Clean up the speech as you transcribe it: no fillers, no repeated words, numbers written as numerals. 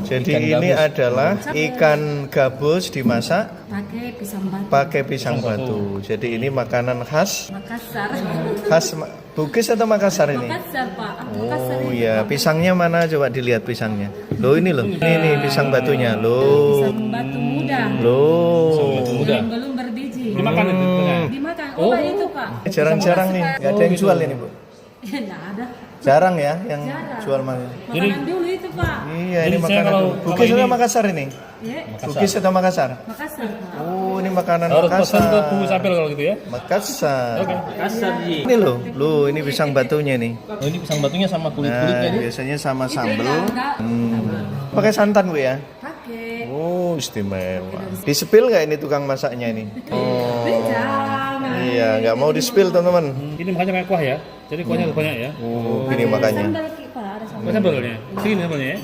Jadi ini adalah ikan gabus dimasak pakai pisang batu. pakai pisang batu. Jadi ini makanan khas Makassar. Bugis atau Makassar ini? Makassar, Pak. Makassar Oh itu, iya, Pak. pisangnya mana? Coba dilihat pisangnya. Loh ini loh. Ini pisang batunya. Loh. Pisang batu muda. Loh. Muda. Yang belum berdiji. Dimakan itu. Dimakan. Oh, Pak, itu, Pak. Jarang-jarang nih. Gak ada yang jual ini, Bu. Enggak ada. Jarang ya yang Jarang. jual mana. Makanan dulu itu, Pak. Iya, Jadi ini saya makanan. kalau Bugis ini- atau Makassar ini? Ya, Bugis atau Makassar? Makassar, Pak. Oh, ini makanan Harus pesan ke Bu Makassar. Sapil kalau gitu ya. Makassar. Makassar Ji. Ini loh, ini pisang batunya nih. Oh, ini pisang batunya sama Nah, kulit-kulitnya nih. biasanya sama Itu sambal. enggak. Pakai santan, Bu ya? Pakai. Oh, istimewa. Di-spill nggak ini tukang masaknya ini? Oh. Jangan. Iya, nggak mau di-spill, teman-teman. Ini makanya kayak kuah ya. Jadi kuahnya harus banyak ya. Oh, ini makanya. Sambal, Pak. Ada sambal. Ini sambalnya. Sini sambalnya ya.